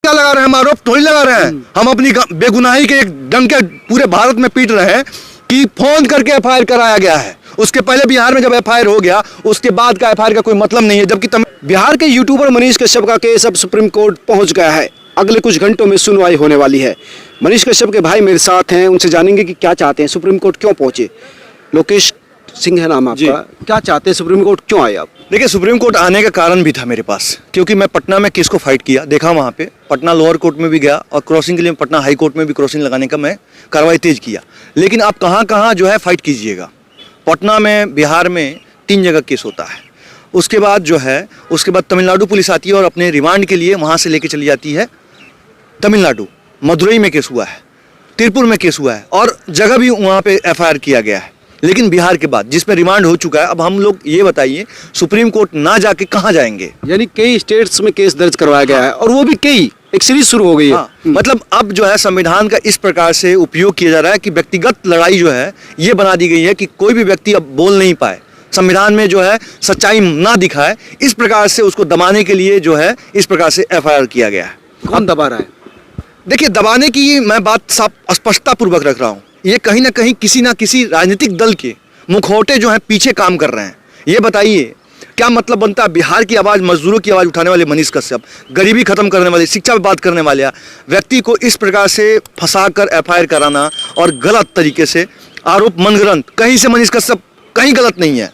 क्या लगा रहे हैं, हम आरोप थोड़ी लगा रहे हैं, हम अपनी बेगुनाही के एक डंके पूरे भारत में पीट रहे हैं कि फोन करके एफआईआर कराया गया है। उसके पहले बिहार में जब एफआईआर हो गया उसके बाद का एफआईआर का कोई मतलब नहीं है, जबकि बिहार के यूट्यूबर मनीष कश्यप का केस अब सुप्रीम कोर्ट पहुंच गया है। अगले कुछ घंटों में सुनवाई होने वाली है। मनीष कश्यप के भाई मेरे साथ हैं, उनसे जानेंगे कि क्या चाहते हैं, सुप्रीम कोर्ट क्यों पहुंचे। लोकेश सिंह है नाम आपका, क्या चाहते हैं, सुप्रीम कोर्ट क्यों आए आप? देखिए, सुप्रीम कोर्ट आने का कारण भी था मेरे पास, क्योंकि मैं पटना में केस को फाइट किया, देखा वहाँ पे पटना लोअर कोर्ट में भी गया और क्रॉसिंग के लिए पटना हाई कोर्ट में भी क्रॉसिंग लगाने का मैं कार्रवाई तेज किया। लेकिन आप कहाँ कहाँ जो है फाइट कीजिएगा। पटना में, बिहार में 3 जगह केस होता है। उसके बाद जो है, उसके बाद तमिलनाडु पुलिस आती है और अपने रिमांड के लिए वहाँ से लेके चली जाती है तमिलनाडु। मदुरई में केस हुआ है, तिरुपुर में केस हुआ है और जगह भी वहाँ पे एफआईआर किया गया है। लेकिन बिहार के बाद जिस पे रिमांड हो चुका है, अब हम लोग ये बताइए सुप्रीम कोर्ट ना जाके कहाँ जाएंगे? यानी कई स्टेट्स में केस दर्ज करवाया गया है और वो भी कई, एक सीरीज शुरू हो गई है। मतलब अब जो है संविधान का इस प्रकार से उपयोग किया जा रहा है कि व्यक्तिगत लड़ाई जो है ये बना दी गई है कि कोई भी व्यक्ति अब बोल नहीं पाए, संविधान में जो है सच्चाई ना दिखाए, इस प्रकार से उसको दबाने के लिए जो है इस प्रकार से एफआईआर किया गया है। कौन दबा रहा है? देखिए, दबाने की मैं बात साफ स्पष्टता पूर्वक रख रहा हूँ। ये कहीं ना कहीं किसी ना किसी राजनीतिक दल के मुखौटे जो हैं पीछे काम कर रहे हैं। ये बताइए क्या मतलब बनता है बिहार की आवाज़, मजदूरों की आवाज़ उठाने वाले मनीष कश्यप, गरीबी खत्म करने वाले, शिक्षा पे बात करने वाले व्यक्ति को इस प्रकार से फंसाकर एफआईआर कराना और गलत तरीके से आरोप मनगढ़ंत, कहीं से मनीष कश्यप कहीं गलत नहीं है।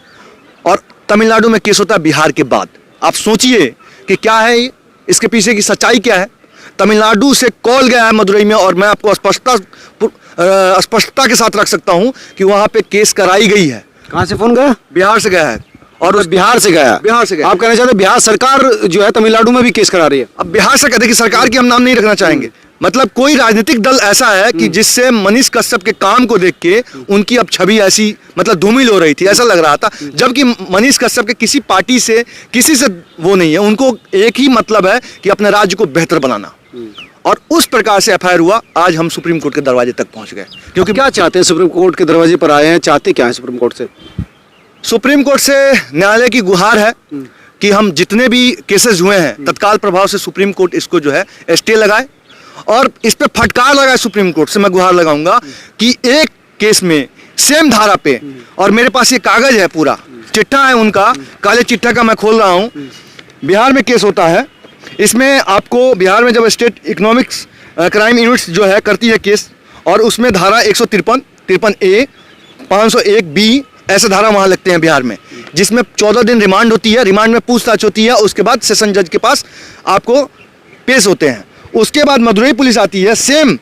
और तमिलनाडु में केस होता है बिहार के बाद। आप सोचिए कि क्या है इसके पीछे की सच्चाई क्या है। तमिलनाडु से कॉल गया है मदुरई में और मैं आपको स्पष्टता के साथ रख सकता हूं कि वहां पे केस कराई गई है। कहां से फोन गया? बिहार से गया है। और उस बिहार से गया? बिहार से गया। आप कहना चाहते हैं बिहार सरकार जो है तमिलनाडु में भी केस करा रही है? अब बिहार सरकार, देखिए सरकार की हम नाम नहीं रखना चाहेंगे, मतलब कोई राजनीतिक दल ऐसा है कि जिससे मनीष कश्यप के काम को देख के उनकी अब छवि ऐसी मतलब धूमिल हो रही थी, ऐसा लग रहा था। जबकि मनीष कश्यप के किसी पार्टी से, किसी से वो नहीं है, उनको एक ही मतलब है कि अपने राज्य को बेहतर बनाना। और उस प्रकार से एफआईआर हुआ। आज हम सुप्रीम कोर्ट के दरवाजे तक पहुंच गए। क्योंकि क्या चाहते हैं, सुप्रीम कोर्ट के दरवाजे पर आए हैं, चाहते क्या है सुप्रीम कोर्ट से? सुप्रीम कोर्ट से न्यायालय की गुहार है कि हम जितने भी केसेस हुए हैं तत्काल प्रभाव से सुप्रीम कोर्ट इसको जो है स्टे लगाए और इस पे फटकार लगाए। सुप्रीम कोर्ट से मैं गुहार लगाऊंगा कि एक केस में सेम धारा पे, और मेरे पास ये कागज है, पूरा चिट्ठा है उनका, काले चिट्ठा का मैं खोल रहा हूँ। बिहार में केस होता है, इसमें आपको बिहार में जब स्टेट इकोनॉमिक्स क्राइम यूनिट्स जो है करती है केस, और उसमें धारा 153, 53A, 501B ऐसे धारा वहाँ लगते हैं बिहार में, जिसमें 14 दिन रिमांड होती है। रिमांड में पूछताछ होती है, उसके बाद सेशन जज के पास आपको पेश होते हैं। उसके बाद मदुरई पुलिस आती है, सेम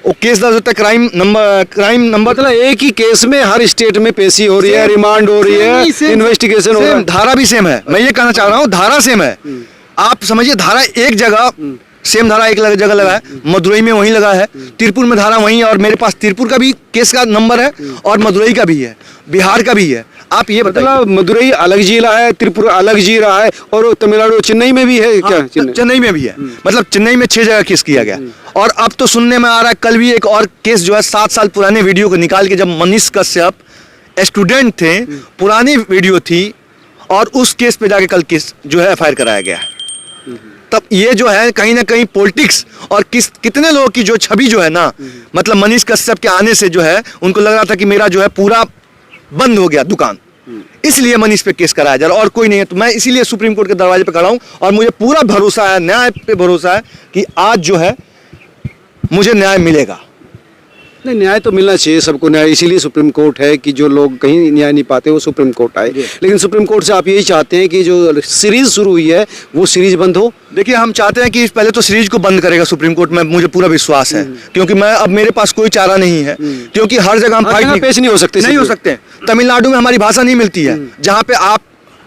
वो केस दर्ज होता है, क्राइम नंबर मतलब एक ही केस में हर स्टेट में पेशी हो रही है, रिमांड हो रही है, इन्वेस्टिगेशन हो रहा है, धारा भी सेम है। मैं ये कहना चाह रहा हूँ धारा सेम है। आप समझिए, धारा एक जगह सेम धारा एक जगह लगा है, मदुरई में वहीं लगा है, तिरुपुर में धारा वहीं है, और मेरे पास तिरुपुर का भी केस का नंबर है और मदुरई का भी है, बिहार का भी है। आप ये मतलब मदुरई अलग जिला है, तिरुपुर अलग जिला है, और तमिलनाडु चेन्नई में भी है क्या? चेन्नई में भी है। मतलब चेन्नई में 6 जगह केस किया गया। और अब तो सुनने में आ रहा है, कल भी एक और केस जो है 7 साल पुराने वीडियो को निकाल के, जब मनीष कश्यप स्टूडेंट थे, पुरानी वीडियो थी, और उस केस पे जाके कल केस जो है एफआईआर कराया गया है। तब ये जो है कहीं ना कहीं पॉलिटिक्स और कितने लोगों की जो छवि जो है ना, मतलब मनीष कश्यप के आने से जो है उनको लग रहा था कि मेरा जो है पूरा बंद हो गया दुकान, इसलिए मनीष पे केस कराया जा रहा, और कोई नहीं है। तो मैं इसीलिए सुप्रीम कोर्ट के दरवाजे पे खड़ा हूं और मुझे पूरा भरोसा है, न्याय पे भरोसा है कि आज जो है मुझे न्याय मिलेगा। नहीं, न्याय तो मिलना चाहिए सबको न्याय, इसीलिए सुप्रीम कोर्ट है कि जो लोग कहीं न्याय नहीं पाते वो सुप्रीम कोर्ट आए। लेकिन सुप्रीम कोर्ट से आप यही चाहते हैं कि जो सीरीज शुरू हुई है वो सीरीज बंद हो? देखिए, हम चाहते हैं कि पहले तो सीरीज को बंद करेगा सुप्रीम कोर्ट में, मुझे पूरा विश्वास है, क्योंकि मैं अब मेरे पास कोई चारा नहीं है, क्योंकि हर जगह हम फाइट पेश नहीं हो सकते। तमिलनाडु में हमारी भाषा नहीं मिलती है, जहाँ पे आप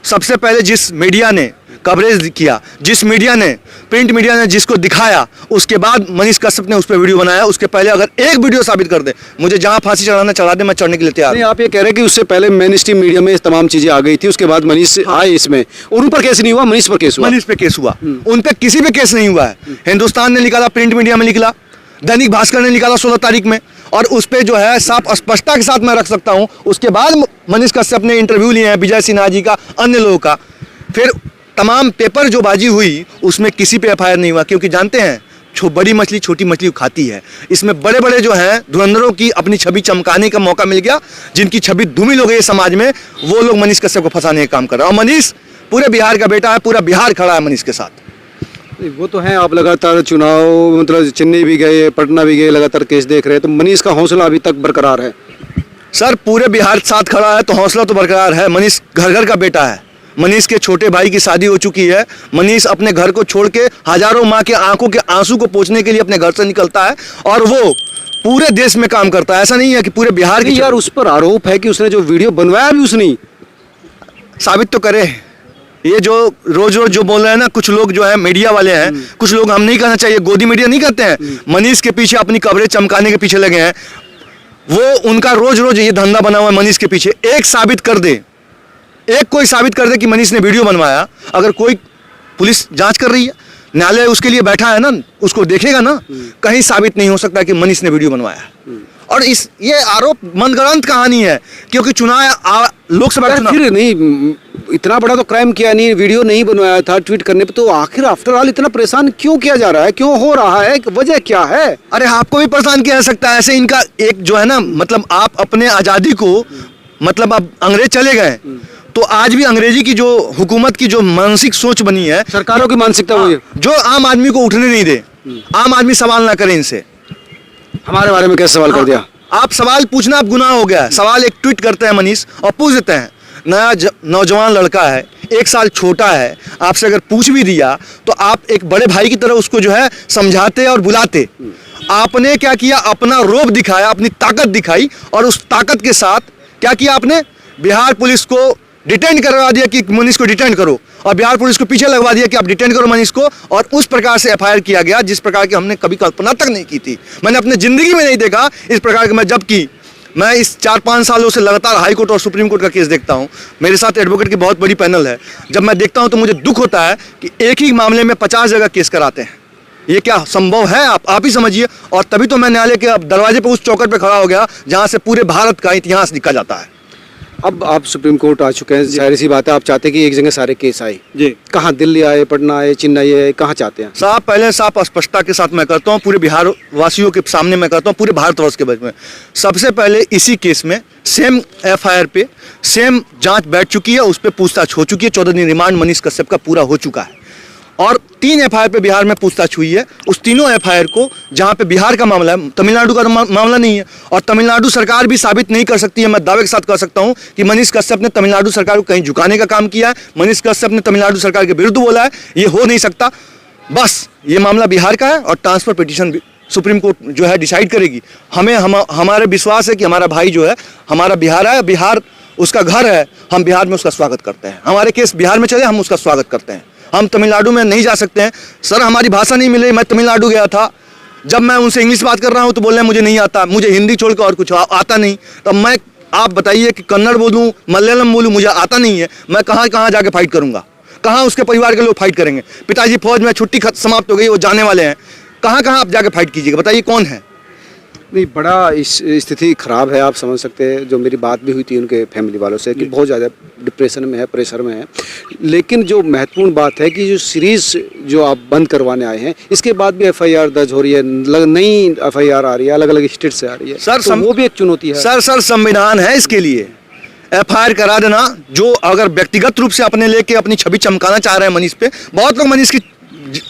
सबसे पहले जिस मीडिया ने कवरेज किया, जिस मीडिया ने, प्रिंट मीडिया ने जिसको दिखाया, उसके बाद मनीष कश्यप ने उस पर वीडियो बनाया। उसके पहले अगर एक वीडियो साबित कर दे, मुझे जहां फांसी चढ़ाना चढ़ा दे, मैं चढ़ने के लिए तैयार। नहीं, आप ये कह रहे हैं कि उससे पहले मेन स्ट्रीम मीडिया में तमाम चीजें आ गई थी, उसके बाद मनीष आए इसमें, उन पर केस नहीं हुआ, मनीष पर केस हुआ। मनीष पे केस हुआ, उन पे किसी पे केस नहीं हुआ है। हिंदुस्तान ने निकाला, प्रिंट मीडिया में निकला, दैनिक भास्कर ने निकाला 16 तारीख में, और उस पर जो है साफ स्पष्टता के साथ मैं रख सकता हूँ। उसके बाद मनीष कश्यप ने इंटरव्यू लिए हैं विजय सिन्हा जी का, अन्य लोगों का, फिर तमाम पेपर जो बाजी हुई उसमें किसी पे एफआईआर नहीं हुआ, क्योंकि जानते हैं बड़ी मछली छोटी मछली खाती है। इसमें बड़े बड़े जो हैं धुरंधरों की अपनी छवि चमकाने का मौका मिल गया, जिनकी छवि धूमिल हो गई समाज में, वो लोग मनीष कश्यप को फंसाने का काम कर रहे हैं। और मनीष पूरे बिहार का बेटा है, पूरा बिहार खड़ा है मनीष के साथ। वो तो है, आप लगातार चुनाव मतलब चेन्नई भी गए, पटना भी गए, लगातार केस देख रहे हैं, तो मनीष का हौसला अभी तक बरकरार है? सर पूरे बिहार साथ खड़ा है तो हौसला तो बरकरार है। मनीष घर घर का बेटा है। मनीष के छोटे भाई की शादी हो चुकी है। मनीष अपने घर को छोड़ के हजारों माँ के आंखों के आंसू को पोंछने के लिए अपने घर से निकलता है, और वो पूरे देश में काम करता है। ऐसा नहीं है कि पूरे बिहार की। यार उस पर आरोप है कि उसने जो वीडियो बनवाया भी उसने, साबित तो करे। ये जो रोज रोज जो बोल रहे हैं ना कुछ लोग जो है मीडिया वाले हैं, कुछ लोग, हम नहीं कहना चाहिए, गोदी मीडिया नहीं करते हैं, मनीष के पीछे अपनी कवरेज चमकाने के पीछे लगे हैं। वो उनका रोज रोज ये धंधा बना हुआ है मनीष के पीछे। एक साबित कर दे, एक कोई साबित कर दे कि मनीष ने वीडियो बनवाया। अगर कोई पुलिस जांच कर रही है, न्यायालय उसके लिए बैठा है ना, उसको देखेगा ना, कहीं साबित नहीं हो सकता कि मनीष ने वीडियो बनवाया। और ये आरोप मनगढ़ंत कहानी है, क्योंकि लोकसभा चुनाव फिर नहीं, इतना बड़ा तो क्राइम किया नहीं, वीडियो नहीं बनवाया था ट्वीट करने पे, तो आखिर आफ्टर ऑल इतना परेशान क्यों किया जा रहा है, क्यों हो रहा है, वजह क्या है? अरे आपको भी परेशान किया जा सकता है ऐसे। इनका एक जो है ना, मतलब आप अपने आज़ादी को, मतलब अब अंग्रेज चले गए तो आज भी अंग्रेजी की जो हुकूमत की जो मानसिक सोच बनी है, सरकारों की मानसिकता वही है, जो आम आदमी को उठने नहीं दे, आम आदमी सवाल ना करे इनसे। हमारे बारे में कैसे सवाल कर दिया? आप सवाल पूछना अब गुनाह हो गया है। सवाल एक ट्वीट करते हैं मनीष और पूछ देते हैं। नया नौजवान लड़का है, 1 साल छोटा है, आपसे अगर पूछ भी दिया तो आप एक बड़े भाई की तरह उसको जो है समझाते और बुलाते। आपने क्या किया, अपना रोब दिखाया, अपनी ताकत दिखाई, और उस ताकत के साथ क्या किया आपने, बिहार पुलिस को डिटेन करवा दिया कि मनीष को डिटेन करो, और बिहार पुलिस को पीछे लगवा दिया कि आप डिटेन करो मनीष को, और उस प्रकार से एफआईआर किया गया जिस प्रकार की हमने कभी कल्पना तक नहीं की थी। मैंने अपने जिंदगी में नहीं देखा इस प्रकार की। जबकि मैं इस 4-5 सालों से लगातार हाई कोर्ट और सुप्रीम कोर्ट का केस देखता हूं। मेरे साथ एडवोकेट की बहुत बड़ी पैनल है। जब मैं देखता हूं तो मुझे दुख होता है कि एक ही मामले में 50 जगह केस कराते हैं। ये क्या संभव है? आप ही समझिए। और तभी तो मैं न्यायालय के दरवाजे पर उस चौकट पर खड़ा हो गया जहां से पूरे भारत का इतिहास लिखा जाता है। अब आप सुप्रीम कोर्ट आ चुके हैं, जाहिर सी बात है आप चाहते हैं कि एक जगह सारे केस आए जी। कहाँ, दिल्ली आए, पटना आए, चेन्नई आए, कहाँ चाहते हैं? साहब पहले साफ स्पष्टता के साथ मैं करता हूँ, पूरे बिहार वासियों के सामने मैं करता हूँ, पूरे भारतवर्ष के बारे में। सबसे पहले इसी केस में सेम एफआईआर पे सेम जांच बैठ चुकी है, उस पर पूछताछ हो चुकी है। 14 दिन रिमांड मनीष कश्यप का पूरा हो चुका है, और 3 एफआईआर पे बिहार में पूछताछ हुई है। उस तीनों एफआईआर को, जहां पे बिहार का मामला है, तमिलनाडु का मामला नहीं है, और तमिलनाडु सरकार भी साबित नहीं कर सकती है। मैं दावे के साथ कह सकता हूं कि मनीष कश्यप ने तमिलनाडु सरकार को कहीं झुकाने का काम किया है, मनीष कश्यप ने तमिलनाडु सरकार के विरुद्ध बोला है। ये हो नहीं सकता। बस ये मामला बिहार का है, और ट्रांसफर पिटीशन सुप्रीम कोर्ट जो है डिसाइड करेगी। हमारे विश्वास है कि हमारा भाई जो है, हमारा बिहार है, बिहार उसका घर है, हम बिहार में उसका स्वागत करते हैं। हमारे केस बिहार में चले, हम उसका स्वागत करते हैं। हम तमिलनाडु में नहीं जा सकते हैं। सर हमारी भाषा नहीं मिल रही। मैं तमिलनाडु गया था, जब मैं उनसे इंग्लिश बात कर रहा हूं तो बोल रहे हैं मुझे नहीं आता, मुझे हिंदी छोड़कर और कुछ आता नहीं। तब मैं, आप बताइए कि कन्नड़ बोलूं, मलयालम बोलूं, मुझे आता नहीं है। मैं कहाँ कहाँ जाके फाइट करूंगा? कहाँ उसके परिवार के लोग फाइट करेंगे? पिताजी फौज में, छुट्टी समाप्त हो गई, वो जाने वाले हैं, कहाँ कहाँ आप जाके फाइट कीजिएगा? बताइए कौन है? नहीं, बड़ा इस स्थिति खराब है, आप समझ सकते हैं। जो मेरी बात भी हुई थी उनके फैमिली वालों से कि बहुत ज़्यादा डिप्रेशन में है, प्रेशर में है। लेकिन जो महत्वपूर्ण बात है कि जो सीरीज जो आप बंद करवाने आए हैं, इसके बाद भी एफआईआर दर्ज हो रही है, नई एफआईआर आ रही है, अलग अलग स्टेट से आ रही है। सर तो वो भी एक चुनौती है। सर संविधान है इसके लिए। एफआईआर करा देना, जो अगर व्यक्तिगत रूप से अपने लेके अपनी छवि चमकाना चाह रहे हैं मनीष पे, बहुत लोग मनीष की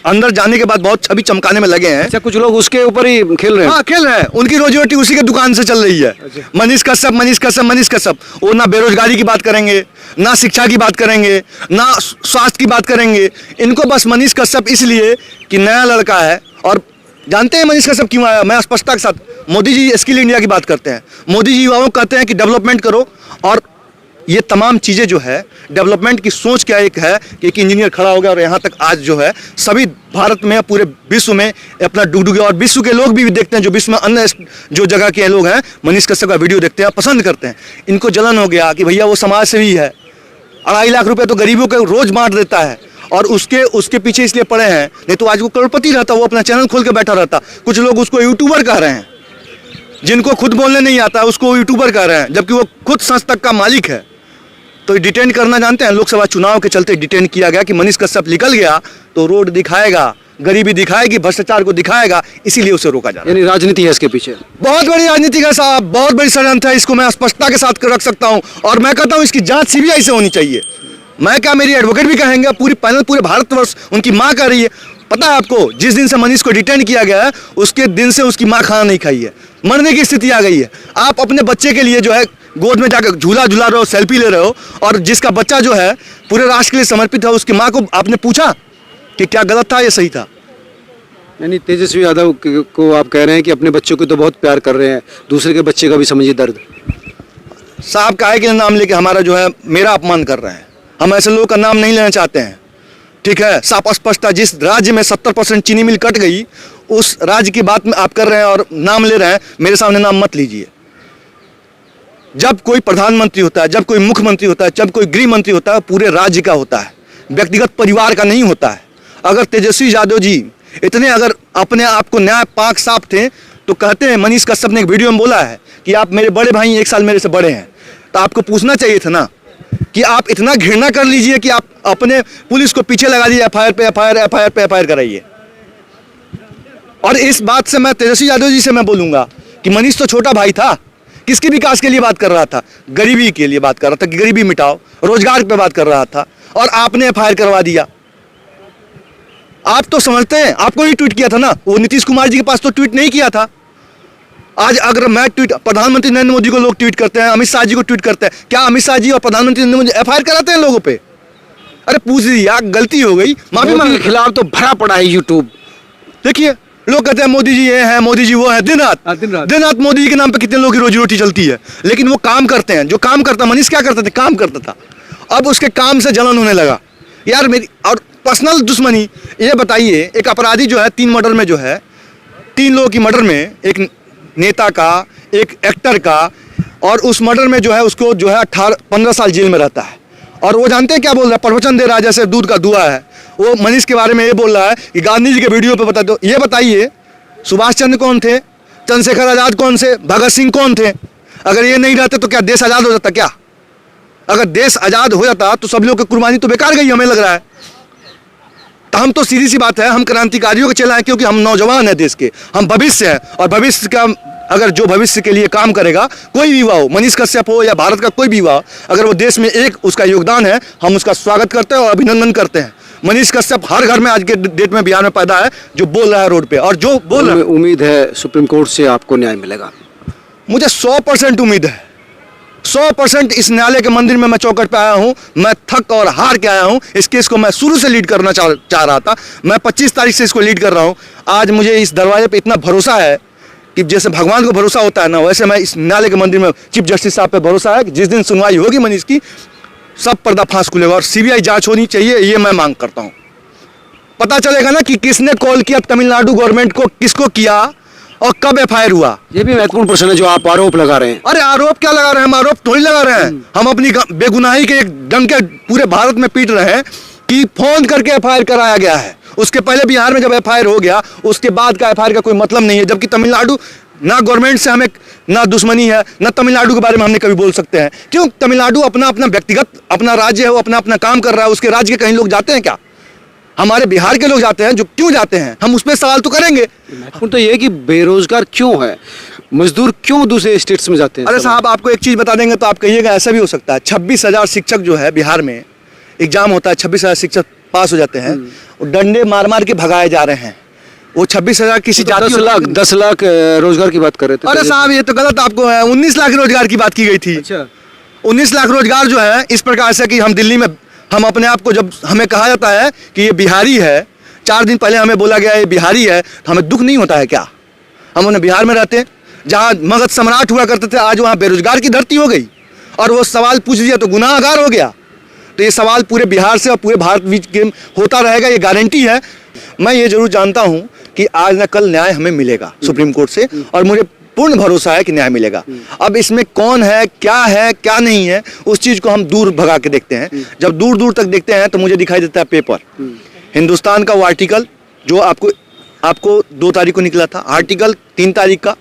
अंदर जाने के बाद बहुत छवि चमकाने में लगे हैं। अच्छा, कुछ लोग उसके ऊपर ही खेल रहे हैं। हाँ, खेल रहे हैं। उनकी रोजी रोटी उसी के दुकान से चल रही है। मनीष कश्यप, मनीष कश्यप, मनीष कश्यप। वो ना बेरोजगारी की बात करेंगे, ना शिक्षा की बात करेंगे, ना स्वास्थ्य की बात करेंगे। इनको बस मनीष कश्यप इसलिए कि नया लड़का है। और जानते हैं मनीष कश्यप क्यों आया? मैं स्पष्टता के साथ, मोदी जी स्किल इंडिया की बात करते हैं। मोदी जी युवाओं को कहते हैं कि डेवलपमेंट करो, और ये तमाम चीज़ें जो है डेवलपमेंट की सोच क्या एक है कि एक इंजीनियर खड़ा हो गया और यहाँ तक आज जो है सभी भारत में, पूरे विश्व में अपना डुगडुगे, और विश्व के लोग भी देखते हैं, जो विश्व में अन्य जो जगह के लोग हैं मनीष कश्यप का वीडियो देखते हैं, पसंद करते हैं। इनको जलन हो गया कि भैया वो समाज सेवी है, 2.5 लाख रुपये तो गरीबों को रोज बांट देता है, और उसके पीछे इसलिए पड़े हैं। नहीं तो आज वो करोड़पति रहता, वो अपना चैनल खोल के बैठा रहता। कुछ लोग उसको यूट्यूबर कह रहे हैं, जिनको खुद बोलने नहीं आता उसको यूट्यूबर कह रहे हैं, जबकि वो खुद संस्थक का मालिक है। तो डिटेन करना जानते हैं, लोकसभा चुनाव के चलते डिटेन किया गया कि मनीष कश्यप निकल गया तो रोड दिखाएगा, गरीबी दिखाएगी, भ्रष्टाचार को दिखाएगा, इसीलिए उसे रोका जा रहा है। यानी राजनीति है इसके पीछे। बहुत बड़ी राजनीति का साहब, बहुत बड़ी षड्यंत्र है, इसको मैं स्पष्टता के साथ रख सकता हूं और मैं कहता हूं इसकी जांच सीबीआई से होनी चाहिए। मैं क्या, मेरी एडवोकेट भी कहेंगे, पूरी पैनल पूरे भारतवर्ष, उनकी मां कह रही है। पता है आपको, जिस दिन से मनीष को डिटेन किया गया है उसके दिन से उसकी मां खाना नहीं खाई है, मरने की स्थिति आ गई है। आप अपने बच्चे के लिए जो है गोद में जाकर झूला झूला रहे हो, सेल्फी ले रहे हो, और जिसका बच्चा जो है पूरे राष्ट्र के लिए समर्पित है, उसकी मां को आपने पूछा कि क्या गलत था या सही था? यानी तेजस्वी यादव को आप कह रहे हैं कि अपने बच्चों को तो बहुत प्यार कर रहे हैं, दूसरे के बच्चे का भी समझिए दर्द। साहब काहे के नाम लेके हमारा जो है मेरा अपमान कर रहे हैं। हम ऐसे लोगों का नाम नहीं लेना चाहते हैं, ठीक है। साफ स्पष्ट है, जिस राज्य में 70% चीनी मिल कट गई उस राज्य की बात में आप कर रहे हैं और नाम ले रहे हैं, मेरे सामने नाम मत लीजिए। जब कोई प्रधानमंत्री होता है, जब कोई मुख्यमंत्री होता है, जब कोई गृह मंत्री होता है, पूरे राज्य का होता है, व्यक्तिगत परिवार का नहीं होता है। अगर तेजस्वी यादव जी इतने अगर अपने आप को न्याय पाक साफ थे तो कहते हैं, मनीष कश्यप ने एक वीडियो में बोला है कि आप मेरे बड़े भाई, 1 साल मेरे से बड़े हैं, तो आपको पूछना चाहिए था ना कि आप इतना घृणा कर लीजिए कि आप अपने पुलिस को पीछे लगा दिए, एफआईआर पे एफआईआर, एफआईआर पे एफआईआर कराइए। और इस बात से मैं तेजस्वी यादव जी से मैं बोलूंगा कि मनीष तो छोटा भाई था, किसके विकास के लिए बात कर रहा था? गरीबी के लिए बात कर रहा था कि गरीबी मिटाओ, रोजगार पे बात कर रहा था, और आपने एफआईआर करवा दिया। आप तो समझते हैं, आपको ही ट्वीट किया था ना, वो नीतीश कुमार जी के पास तो ट्वीट नहीं किया था। आज अगर मैं ट्वीट, प्रधानमंत्री नरेंद्र मोदी को लोग ट्वीट करते हैं, अमित शाह जी को ट्वीट करते हैं, क्या अमित शाह जी और प्रधानमंत्री नरेंद्र मोदी एफआईआर कराते हैं लोगों पे? अरे पूछ लीजिए, गलती हो गई, माफी मांग के खिलाफ तो भरा पड़ा है यूट्यूब। देखिए, लोग कहते हैं मोदी जी ये हैं, मोदी जी वो हैं, दिन रात मोदी जी के नाम पे कितने लोगों की रोजी रोटी चलती है, लेकिन वो काम करते हैं। जो काम करता, मनीष क्या करता था? काम करता था। अब उसके काम से जलन होने लगा यार मेरी, और पर्सनल दुश्मनी। ये बताइए, एक अपराधी जो है 3 मर्डर में जो है, 3 लोगों की मर्डर में, एक नेता का, एक एक्टर का, और उस मर्डर में जो है उसको जो है 15 साल जेल में रहता है। और वो जानते हैं क्या बोल रहा है? प्रवचन दे रहा है जैसे दूध का धुआं है। वो मनीष के बारे में ये बोल रहा है कि गांधी जी के वीडियो पे बता दो। ये बताइए, सुभाष चंद्र कौन थे? चंद्रशेखर आजाद कौन से? भगत सिंह कौन थे? अगर ये नहीं रहते तो क्या देश आजाद हो जाता? क्या अगर देश आजाद हो जाता तो सब लोग की कुर्बानी तो बेकार गई, हमें लग रहा है। तो हम तो सीधी सी बात है, हम क्रांतिकारियों के चला है, क्योंकि हम नौजवान है देश के, हम भविष्य है। और भविष्य का, अगर जो भविष्य के लिए काम करेगा, कोई भी युवा हो, मनीष कश्यप हो या भारत का कोई भी युवा, अगर वो देश में एक उसका योगदान है, हम उसका स्वागत करते हैं और अभिनंदन करते हैं। मनीष कश्यप हर घर में आज के डेट में बिहार में पैदा है जो बोल रहा है रोड पे, और जो बोल रहा है। उम्मीद है सुप्रीम कोर्ट से आपको न्याय मिलेगा? मुझे 100% उम्मीद है, 100%। इस न्यायालय के मंदिर में मैं चौकट पे आया हूं, मैं थक और हार के आया हूं। इस केस को मैं शुरू से लीड करना चाह रहा था। मैं 25 तारीख से इसको लीड कर रहा हूं। आज मुझे इस दरवाजे पे इतना भरोसा है कि जैसे भगवान को भरोसा होता है ना, वैसे मैं इस न्यायालय के मंदिर में चीफ जस्टिस साहब पे भरोसा है कि जिस दिन सुनवाई होगी मनीष की, सब पर्दाफाश खुलेगा और सीबीआई जांच होनी चाहिए, ये मैं मांग करता हूं। पता चलेगा ना कि किसने कॉल किया तमिलनाडु गवर्नमेंट को, किसको किया और कब एफआईआर हुआ। ये भी महत्वपूर्ण प्रश्न है जो आप आरोप लगा रहे हैं। अरे आरोप क्या लगा रहे हैं? हम आरोप थोड़ी लगा रहे हैं, हम अपनी बेगुनाही के एक डंके पूरे भारत में पीट रहे हैं कि फोन करके एफआईआर कराया गया है। उसके पहले बिहार में जब एफआईआर हो गया, उसके बाद का एफआईआर का कोई मतलब नहीं है। जबकि तमिलनाडु, ना गवर्नमेंट से हमें ना दुश्मनी है, ना तमिलनाडु के बारे में हमने कभी बोल सकते हैं। क्यों? तमिलनाडु अपना अपना व्यक्तिगत अपना राज्य है, वो अपना अपना काम कर रहा है। उसके राज्य के कहीं लोग जाते हैं क्या? हमारे बिहार के लोग जाते हैं, जो क्यों जाते हैं? हम उस पर सवाल तो करेंगे। तो ये कि बेरोजगार क्यों है, मजदूर क्यों दूसरे स्टेट्स में जाते हैं? अरे साहब, आपको एक चीज बता देंगे तो आप कहिएगा ऐसा भी हो सकता है। 26,000 शिक्षक जो है बिहार में, एग्जाम होता है, 26,000 शिक्षक पास हो जाते हैं, डंडे मार मार के भगाए जा रहे हैं। वो 26,000 किसी तो 10 लाख रोजगार की बात कर रहे थे। अरे साहब, ये तो गलत आपको है। 19 लाख रोजगार की बात की गई थी। अच्छा, 19 लाख रोजगार जो है इस प्रकार से कि हम दिल्ली में, हम अपने आप को, जब हमें कहा जाता है कि ये बिहारी है, 4 दिन पहले हमें बोला गया ये बिहारी है, तो हमें दुख नहीं होता है क्या? हम उन्हें बिहार में रहते हैं, जहाँ मगध सम्राट हुआ करते थे, आज वहाँ बेरोजगार की धरती हो गई। और वो सवाल पूछ दिया तो गुनाहगार हो गया। तो ये सवाल पूरे बिहार से और पूरे भारत बीच के होता रहेगा, ये गारंटी है। मैं ये जरूर जानता हूँ कि आज न कल न्याय हमें मिलेगा सुप्रीम कोर्ट से, और मुझे पूर्ण भरोसा है कि न्याय मिलेगा। अब इसमें कौन है क्या नहीं है, उस चीज को हम दूर भगा के देखते हैं। जब दूर दूर तक देखते हैं तो मुझे दिखाई देता है पेपर, हिंदुस्तान का वो आर्टिकल जो आपको 2 तारीख को निकला था, आर्टिकल 3 तारीख का,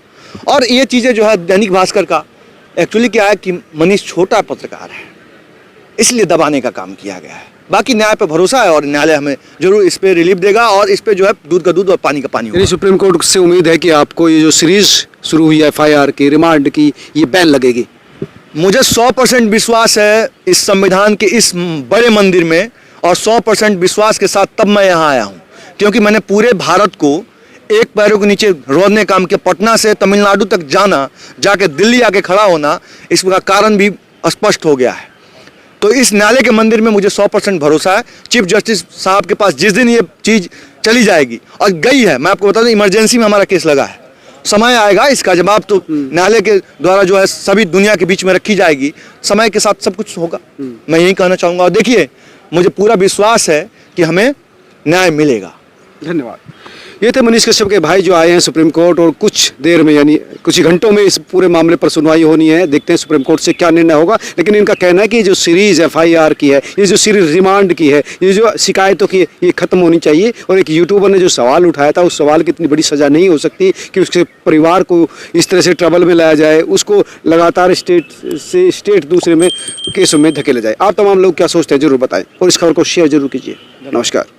और ये चीजें जो है दैनिक भास्कर का। एक्चुअली क्या है कि मनीष छोटा पत्रकार है, इसलिए दबाने का काम किया गया है। बाकी न्याय पे भरोसा है और न्यायालय हमें जरूर इस पे रिलीफ देगा और इस पे जो है दूध का दूध और पानी का पानी होगा। यानी सुप्रीम कोर्ट से उम्मीद है कि आपको ये जो सीरीज शुरू हुई है FIR की, रिमांड की, ये बैन लगेगी। मुझे 100% विश्वास है इस संविधान के इस बड़े मंदिर में और 100% विश्वास के साथ तब मैं यहाँ आया हूँ, क्योंकि मैंने पूरे भारत को एक पैरों के नीचे रोदने काम किया। पटना से तमिलनाडु तक जाना, जाके दिल्ली आके खड़ा होना, इसका कारण भी स्पष्ट हो गया है। तो इस न्यायालय के मंदिर में मुझे 100% भरोसा है। चीफ जस्टिस साहब के पास जिस दिन ये चीज़ चली जाएगी और गई है, मैं आपको बता दूं इमरजेंसी में हमारा केस लगा है, समय आएगा इसका जवाब तो न्यायालय के द्वारा जो है सभी दुनिया के बीच में रखी जाएगी, समय के साथ सब कुछ होगा। मैं यही कहना चाहूँगा और देखिए मुझे पूरा विश्वास है कि हमें न्याय मिलेगा। धन्यवाद। ये थे मनीष कश्यप के भाई जो आए हैं सुप्रीम कोर्ट और कुछ देर में यानी कुछ ही घंटों में इस पूरे मामले पर सुनवाई होनी है। देखते हैं सुप्रीम कोर्ट से क्या निर्णय होगा। लेकिन इनका कहना है कि जो सीरीज FIR की है, ये जो सीरीज रिमांड की है, ये जो शिकायतों की, ये खत्म होनी चाहिए। और एक यूट्यूबर ने जो सवाल उठाया था, उस सवाल की इतनी बड़ी सज़ा नहीं हो सकती कि उसके परिवार को इस तरह से ट्रबल में लाया जाए, उसको लगातार स्टेट से स्टेट दूसरे में केसों में धकेला जाए। आप तमाम लोग क्या सोचते हैं जरूर बताएं और इस खबर को शेयर जरूर कीजिए। नमस्कार।